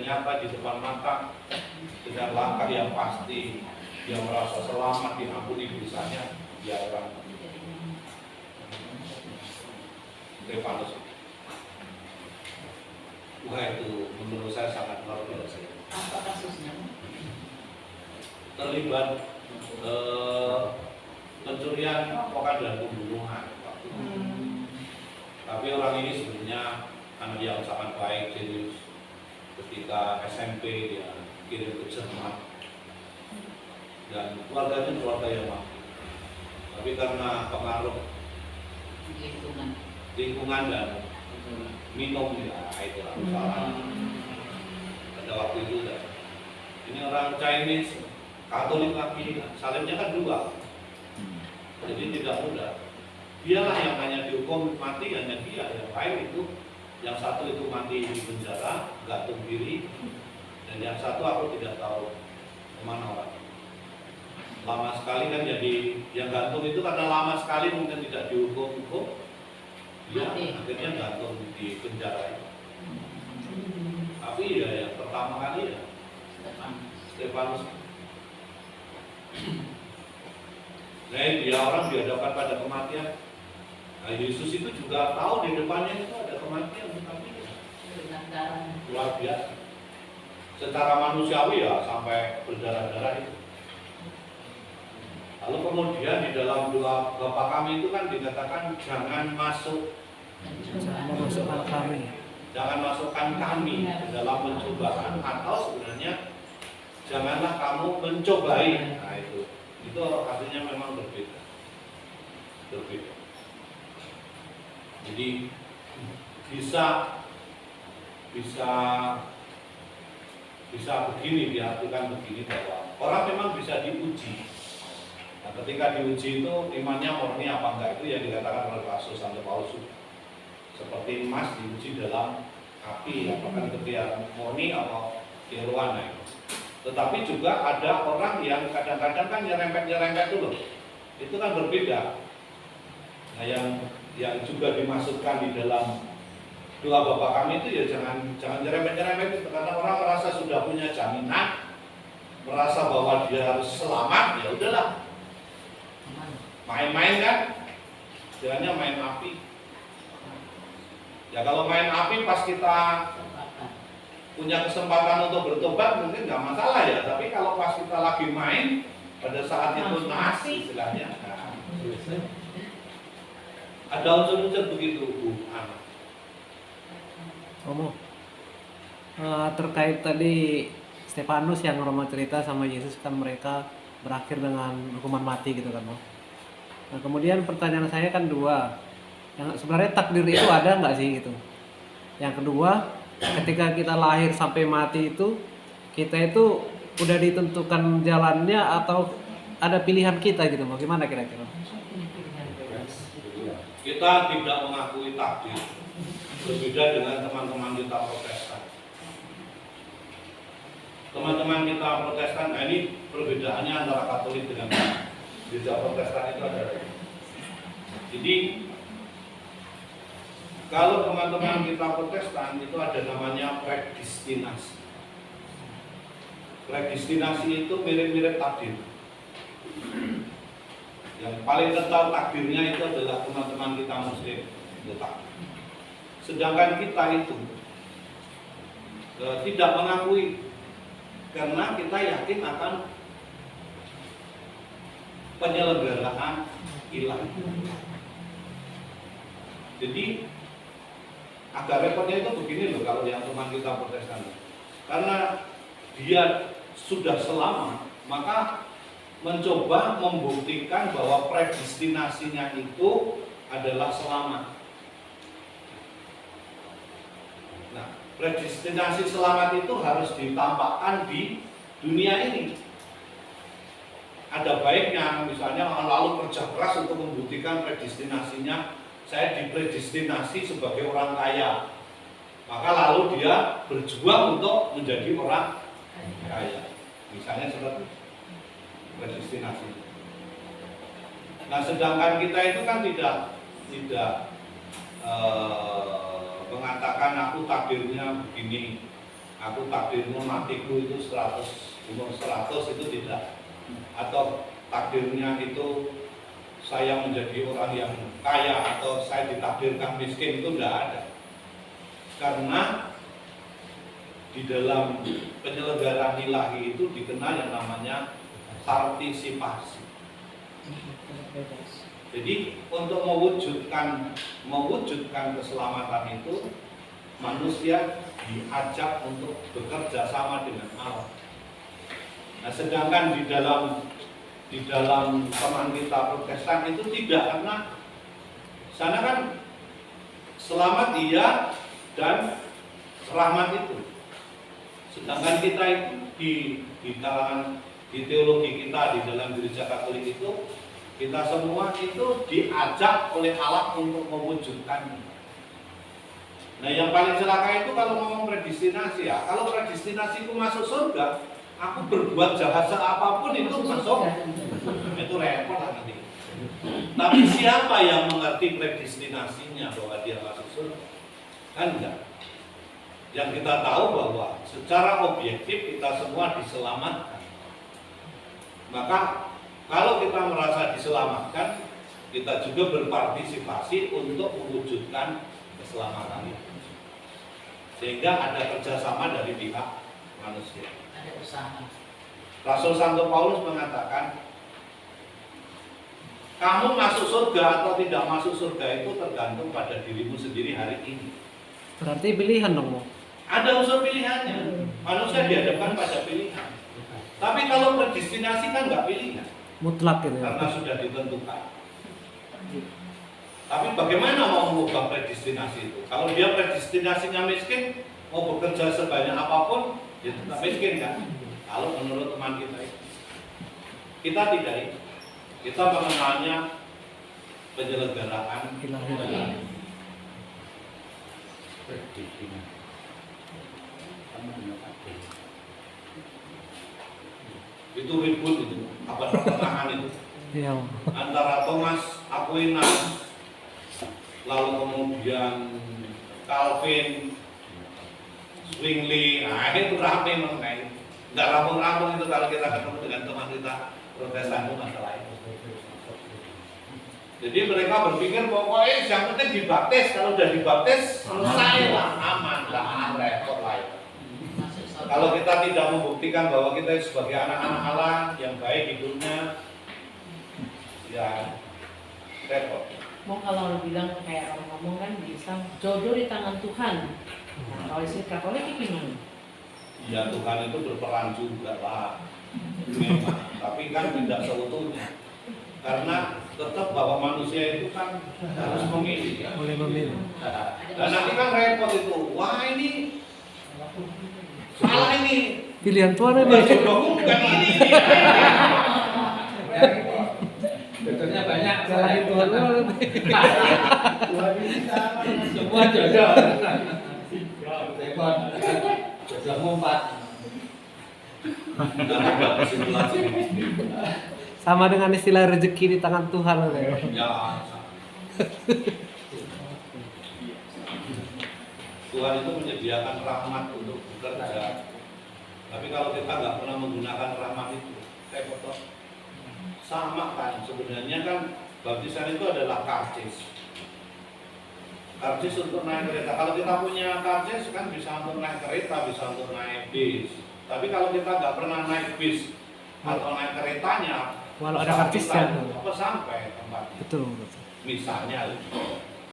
nyata di depan mata dengan langkah yang pasti, dia merasa selamat, diampuni dosanya, dia orang Stefanus. Wah, itu menurut saya sangat luar biasa. Apa kasusnya? Terlibat pencurian rampokan dan pembunuhan. Tapi orang ini sebenarnya anak yang sangat baik, jenius. Ketika SMP dia kirim ke Jerman dan keluarganya keluarga yang mampu. Tapi karena pengaruh lingkungan dan minum ya itu salah. Pada waktu itu ini orang Chinese Katolik lagi, salibnya kan dua, jadi tidak mudah. Dialah yang hanya dihukum mati, hanya dia. Yang lain itu, yang satu itu mati di penjara, gantung diri, dan yang satu aku tidak tahu kemana orang. Lama sekali kan jadi yang gantung itu karena lama sekali mungkin tidak dihukum, dia akhirnya gantung di penjara itu. Tapi ya yang pertama kali ya Stefanus. Nah, dia orang dihadapkan pada kematian. Nah, Yesus itu juga tahu di depannya itu ada kematian, tapi luar biasa. Secara manusiawi ya sampai berdarah-darah itu. Lalu kemudian di dalam doa Bapa kami itu kan dikatakan jangan masukkan kami ke dalam pencobaan, atau sebenarnya janganlah kamu mencobai. Nah, itu artinya memang berbeda. Jadi bisa begini diartikan begini bahwa orang memang bisa diuji. Nah, ketika diuji itu imannya murni apa enggak, itu yang dikatakan oleh Rasul Santo Paulus. Seperti emas diuji dalam api, apakah itu dia murni atau kiruan. Tetapi juga ada orang yang kadang-kadang kan nyerempet dulu. Itu kan berbeda. Nah, yang juga dimasukkan di dalam doa Bapa kami itu ya jangan nyerempet itu, karena orang merasa sudah punya jaminan, merasa bahwa dia harus selamat, ya udahlah. Main-main kan, jalannya main api. Ya kalau main api pas kita punya kesempatan untuk bertobat mungkin nggak masalah ya, tapi kalau pas kita lagi main pada saat itu nas istilahnya, ada unsur-unsur begitu terkait tadi Stefanus yang Romo cerita sama Yesus kan mereka berakhir dengan hukuman mati gitu kan. Nah, kemudian pertanyaan saya kan dua, yang sebenarnya takdir itu ada nggak sih gitu. Yang kedua, ketika kita lahir sampai mati itu, kita itu udah ditentukan jalannya atau ada pilihan kita gitu, bagaimana kira-kira? Kita tidak mengakui takdir, berbeda dengan teman-teman kita Protestan. Teman-teman kita Protestan, nah ini perbedaannya antara Katolik dengan Gereja Protestan itu ada. Jadi kalau teman-teman kita Protestan itu ada namanya predestinasi. Predestinasi itu mirip-mirip takdir. Yang paling kental takdirnya itu adalah teman-teman kita Muslim. Sedangkan kita itu tidak mengakui, karena kita yakin akan penyelenggaraan ilahi. Jadi agak repotnya itu begini loh kalau yang teman kita Protestan. Karena dia sudah selamat, maka mencoba membuktikan bahwa predestinasinya itu adalah selamat. Nah, predestinasi selamat itu harus ditampakkan di dunia ini. Ada baiknya misalnya lalu kerja keras untuk membuktikan predestinasinya, saya dipredestinasi sebagai orang kaya, maka lalu dia berjuang untuk menjadi orang kaya, misalnya seperti predestinasi. Nah, sedangkan kita itu kan tidak mengatakan aku takdirnya begini, aku takdirmu matiku itu 100, umur 100 itu tidak. Atau takdirnya itu saya menjadi orang yang kaya atau saya ditakdirkan miskin, itu tidak ada. Karena di dalam penyelenggaraan ilahi itu dikenal yang namanya partisipasi. Jadi untuk mewujudkan keselamatan itu, manusia diajak untuk bekerja sama dengan Allah. Nah, sedangkan di dalam teman kita Protestan itu tidak, karena sana kan selamat iya dan rahmat itu. Sedangkan kita itu di kalangan di teologi kita di dalam gereja Katolik itu, kita semua itu diajak oleh Allah untuk mewujudkannya. Nah, yang paling celaka itu kalau ngomong predestinasi ya. Kalau predestinasi itu masuk surga, aku berbuat jahat apapun itu masuk. Itu repot lah nanti. Tapi siapa yang mengerti predestinasinya bahwa dia masuk surga? Kan enggak. Yang kita tahu bahwa secara objektif kita semua diselamatkan. Maka kalau kita merasa diselamatkan, kita juga berpartisipasi untuk mewujudkan keselamatan itu. Sehingga ada kerjasama dari pihak manusia. Ada usaha. Rasul Santo Paulus mengatakan, kamu masuk surga atau tidak masuk surga itu tergantung pada dirimu sendiri hari ini. Berarti pilihan dong, Mo. Ada unsur pilihannya. Manusia dihadapkan pada pilihan. Tapi kalau predestinasi kan nggak pilihan. Mutlak gitu ya. Karena sudah ditentukan. Tapi bagaimana mau mengubah predestinasi itu? Kalau dia predestinasinya miskin, mau bekerja sebanyak apapun, dia tetap miskin kan? Kalau menurut teman kita itu. Kita tidak itu. Kita mengenalnya penyelenggaraan Ilahi. Itu ribut itu, abad pertengahan itu. Iya. Antara Thomas Aquinas, lalu kemudian Calvin, Zwingli, nah itu rame mengenai. Nggak rampung-rampung itu kalau kita ketemu dengan teman kita Protestan itu masalah itu. Jadi mereka berpikir pokoknya yang penting dibaptis, kalau udah dibaptis selesai lah, aman lah, repot lah itu. Kalau kita tidak membuktikan bahwa kita sebagai anak-anak Allah yang baik hidupnya, ya repot. Mau kalau bilang kayak orang ngomong kan bisa jodoh di tangan Tuhan. Nah, kalau istri Katolik itu gimana? Ya Tuhan itu berperan juga lah, memang. Tapi kan tidak seutuhnya. Karena tetap bahwa manusia itu kan harus memilih ya. Boleh memilih. Dan nanti kan repot itu. Wah ini salah ini. Pilihan Tuhan ini. Jodohku bukan ini. Jodohnya banyak. Salahin Tuhan lu. Semua jodoh. Repot. Jodohmu 4. Sama dengan istilah rezeki di tangan Tuhan. Ya. Tuhan itu menyediakan rahmat untuk bekerja. Tapi kalau kita nggak pernah menggunakan rahmat itu, repot toh. Sama kan, sebenarnya kan baptisan itu adalah karcis. Karcis untuk naik kereta. Kalau kita punya karcis kan bisa untuk naik kereta, bisa untuk naik bis. Tapi kalau kita nggak pernah naik bis atau naik keretanya, Walau ada karcisnya. apa sampai tempatnya? Betul. Misalnya